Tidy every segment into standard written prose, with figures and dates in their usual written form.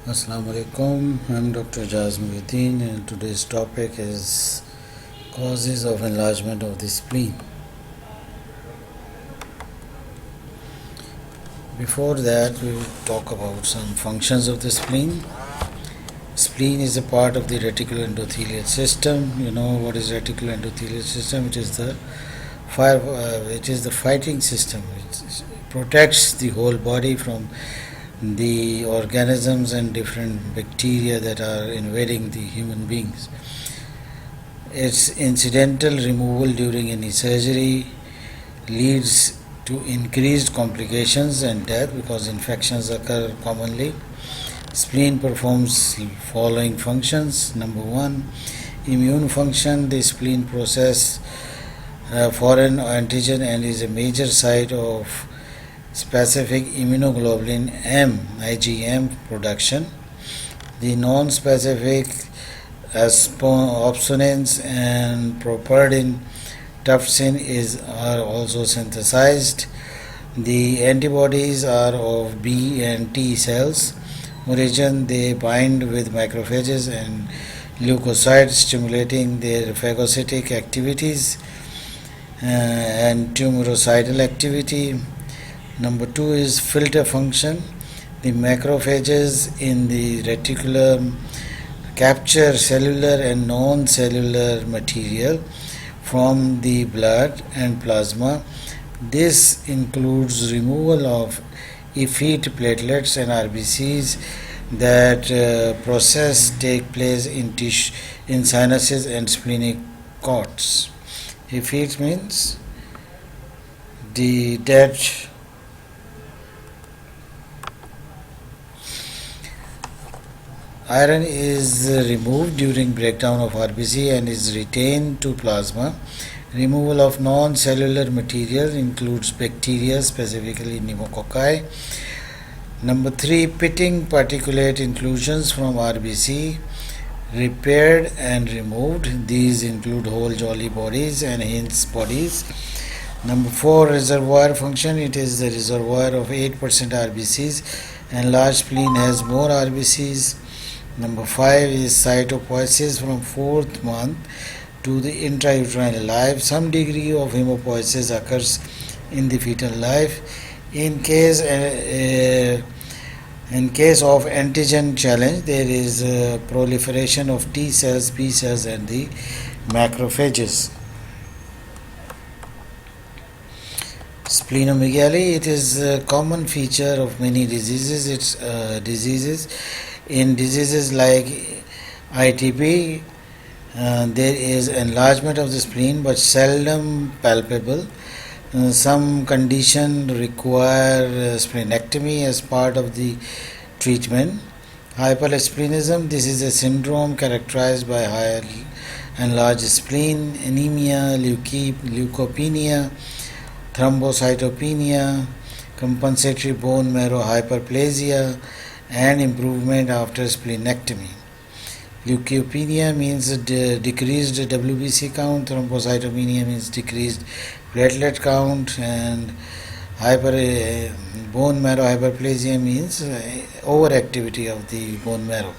Assalamu alaikum. I'm Dr. Jaz Muhyiddin, and today's topic is causes of enlargement of the spleen. Before that, we will talk about some functions of the spleen. Spleen is a part of the reticuloendothelial system. You know what is reticuloendothelial system? It is the fighting system. It protects the whole body from the organisms and different bacteria that are invading the human beings. Its incidental removal during any surgery leads to increased complications and death because infections occur commonly. Spleen performs following functions. Number one, immune function. The spleen processes foreign antigen and is a major site of specific immunoglobulin M (IgM) production. The non-specific opsonins and properdin tufsin are also synthesized. The antibodies are of B and T cells. Origin: they bind with macrophages and leukocytes, stimulating their phagocytic activities and tumoricidal activity. Number two is filter function. The macrophages in the reticulum capture cellular and non-cellular material from the blood and plasma. This includes removal of effete platelets and RBCs. That process take place in sinuses and splenic cords. Effete means the dead. Iron is removed during breakdown of RBC and is retained to plasma. Removal of non-cellular material includes bacteria, specifically pneumococci. Number three, pitting particulate inclusions from RBC repaired and removed. These include whole jolly bodies and Heinz bodies. Number four, reservoir function. It is the reservoir of 8% RBCs, and large spleen has more RBCs. Number five is cytopoiesis from fourth month to the intrauterine life. Some degree of hemopoiesis occurs in the fetal life. In case of antigen challenge, there is proliferation of T cells, B cells, and the macrophages. Splenomegaly, it is a common feature of many diseases. In diseases like ITP, there is enlargement of the spleen but seldom palpable. Some conditions require splenectomy as part of the treatment. Hypersplenism, this is a syndrome characterized by high and large spleen. Anemia, leukopenia, thrombocytopenia, compensatory bone marrow hyperplasia, and improvement after splenectomy. Leukopenia means decreased WBC count, thrombocytopenia means decreased platelet count, and bone marrow hyperplasia means overactivity of the bone marrow.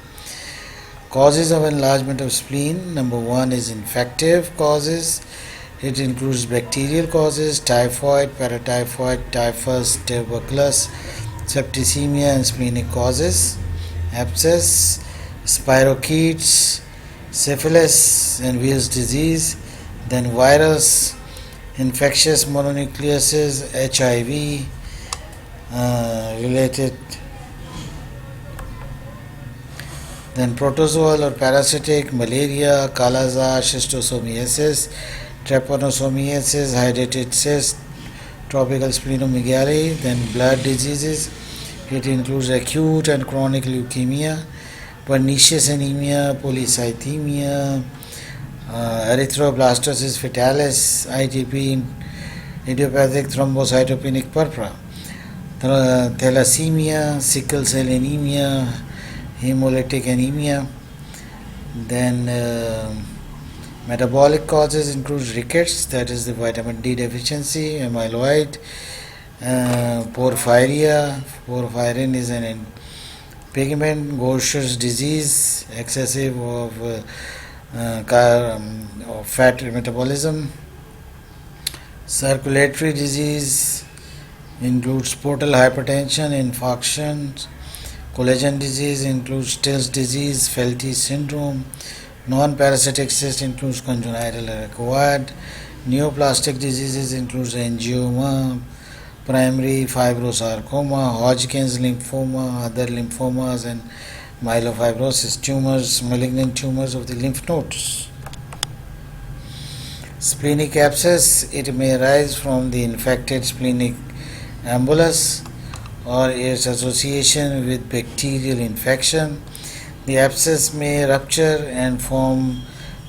Causes of enlargement of spleen. Number one is infective causes. It includes bacterial causes, typhoid, paratyphoid, typhus, tuberculosis, septicemia, and splenic causes, abscess, spirochetes, syphilis, and Weil's disease. Then virus, infectious mononucleosis, HIV related. Then protozoal or parasitic, malaria, kala-azar, schistosomiasis, trypanosomiasis, hydatid cyst, tropical splenomegaly. Then blood diseases. It includes acute and chronic leukemia, pernicious anemia, polycythemia, erythroblastosis fetalis, ITP, idiopathic thrombocytopenic purpura, thalassemia, sickle cell anemia, hemolytic anemia. Then metabolic causes include rickets, that is the vitamin D deficiency, amyloid, porphyria. Porphyrin is an Pigment, Gaucher's disease, excessive of fat metabolism. Circulatory disease includes portal hypertension, infarction. Collagen disease includes Still's disease, Felty syndrome. Non-parasitic cyst includes congenital acquired. Neoplastic diseases includes angioma, primary fibrosarcoma, Hodgkin's lymphoma, other lymphomas, and myelofibrosis tumors, malignant tumors of the lymph nodes. Splenic abscess, it may arise from the infected splenic embolus or its association with bacterial infection. The abscess may rupture and form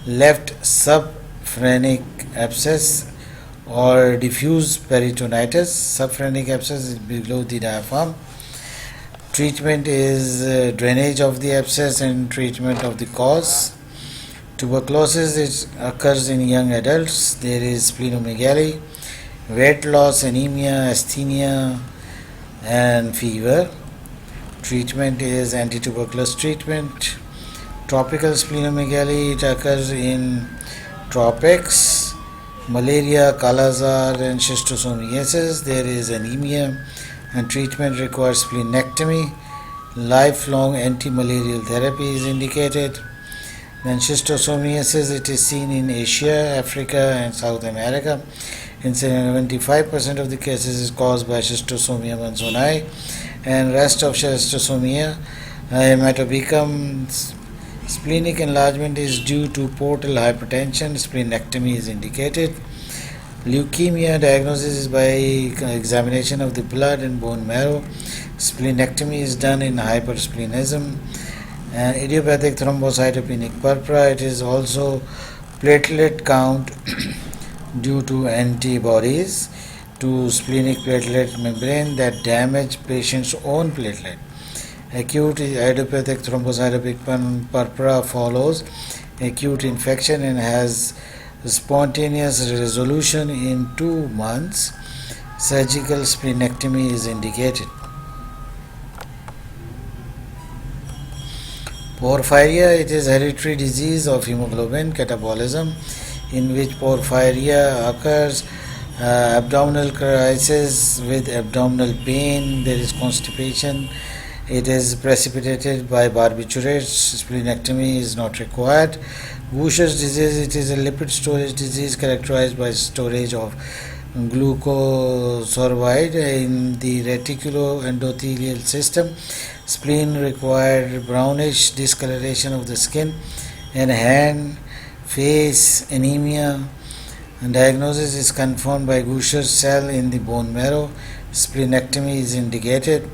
left subphrenic abscess or diffuse peritonitis. Subphrenic abscess is below the diaphragm. Treatment is drainage of the abscess and treatment of the cause. Tuberculosis, it occurs in young adults. There is splenomegaly, weight loss, anemia, asthenia, and fever. Treatment is anti-tuberculous treatment. Tropical splenomegaly, it occurs in tropics. Malaria, Kala-Azar, and schistosomiasis. There is anemia and treatment requires splenectomy. Lifelong anti-malarial therapy is indicated. Then schistosomiasis, it is seen in Asia, Africa, and South America. In 75% of the cases is caused by Schistosomia mansoni, and rest of Schistosomia hematobecum. Splenic enlargement is due to portal hypertension. Splenectomy is indicated. Leukemia diagnosis is by examination of the blood and bone marrow. Splenectomy is done in hypersplenism. And idiopathic thrombocytopenic purpura, it is also platelet count due to antibodies to splenic platelet membrane that damage patient's own platelet. Acute idiopathic thrombocytopenic purpura follows acute infection and has spontaneous resolution in 2 months. Surgical splenectomy is indicated. Porphyria, it is hereditary disease of hemoglobin catabolism in which porphyria occurs. Abdominal crisis with abdominal pain, there is constipation, it is precipitated by barbiturates. Splenectomy is not required. Gaucher's disease, it is a lipid storage disease characterized by storage of glucosorbide in the reticuloendothelial system. Spleen required brownish discoloration of the skin and hand, face, anemia. And diagnosis is confirmed by Gaucher's cell in the bone marrow. Splenectomy is indicated.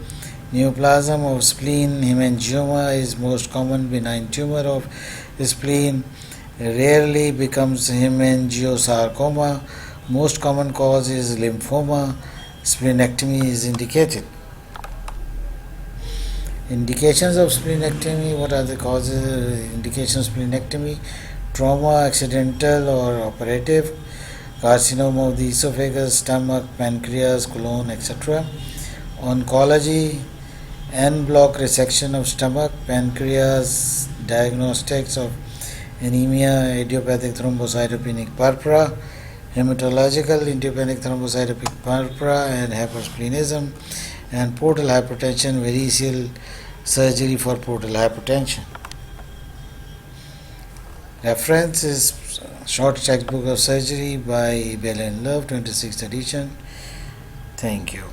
Neoplasm of spleen, hemangioma is most common benign tumor of spleen. Rarely becomes hemangiosarcoma. Most common cause is lymphoma. Splenectomy is indicated. Indications of splenectomy, what are the causes? Indications of splenectomy: trauma, accidental or operative, carcinoma of the esophagus, stomach, pancreas, colon, etc. Oncology: en bloc resection of stomach, pancreas, diagnostics of anemia, idiopathic thrombocytopenic purpura, hematological idiopathic thrombocytopenic purpura and hypersplenism, and portal hypertension, variceal surgery for portal hypertension. Reference is Short Textbook of Surgery by Bell and Love, 26th edition. Thank you.